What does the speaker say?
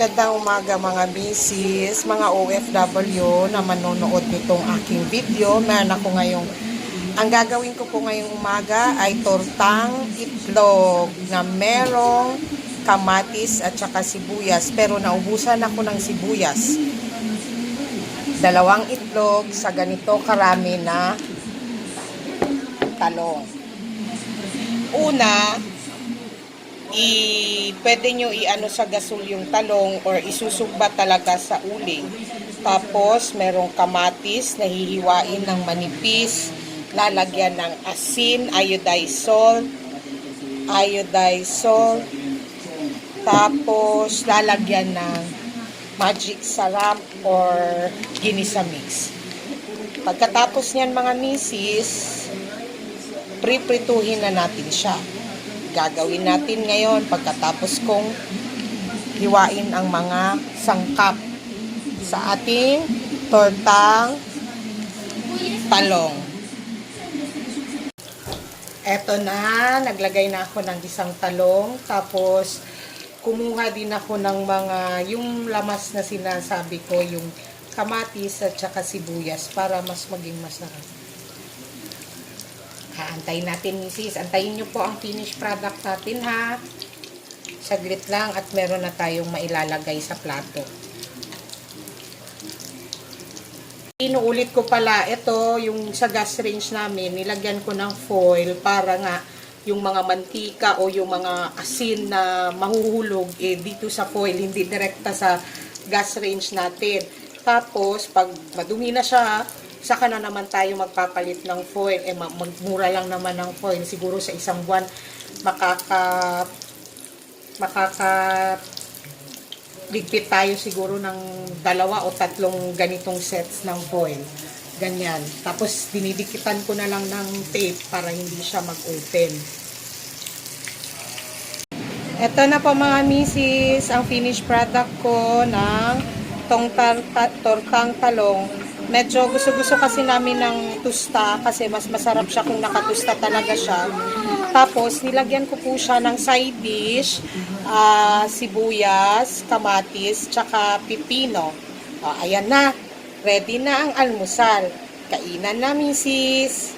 Gandang umaga mga misis, mga OFW na manonood nitong aking video. Meron ako ngayong, ang gagawin ko po ngayong umaga ay tortang itlog na merong kamatis at saka sibuyas. Pero naubusan ako ng sibuyas. 2 itlog sa ganito karami na talong. Una, pwede nyo i-ano sa gasol yung talong or isusugba talaga sa uling. Tapos, merong kamatis na hihiwain ng manipis, lalagyan ng asin, iodized salt, tapos lalagyan ng magic sarap or ginisa mix. Pagkatapos niyan mga misis, priprituhin na natin siya. Gagawin natin ngayon pagkatapos kong hiwain ang mga sangkap sa ating tortang talong. Eto na, naglagay na ako ng isang talong, tapos kumuha din ako ng mga, yung lamas na sinasabi ko, yung kamatis at saka sibuyas para mas maging masarap. Antayin natin, misis. Antayin nyo po ang finished product natin, ha. Saglit lang at meron na tayong mailalagay sa plato. Inuulit ko pala, ito, yung sa gas range namin, nilagyan ko ng foil para nga yung mga mantika o yung mga asin na mahuhulog dito sa foil, hindi direkta sa gas range natin. Tapos, pag madumi na siya, saka na naman tayo magpapalit ng foil. Magmura lang naman ng foil. Siguro sa isang buwan, ligpit tayo siguro ng 2 o 3 ganitong sets ng foil. Ganyan. Tapos, dinidikitan ko na lang ng tape para hindi siya mag-open. Ito na po mga misis, ang finished product ko ng tortang talong. Medyo gusto kasi namin ng tusta kasi mas masarap siya kung nakatusta talaga siya. Tapos, nilagyan ko po siya ng side dish, sibuyas, kamatis, tsaka pipino. Ayan na, ready na ang almusal. Kainan na, misis!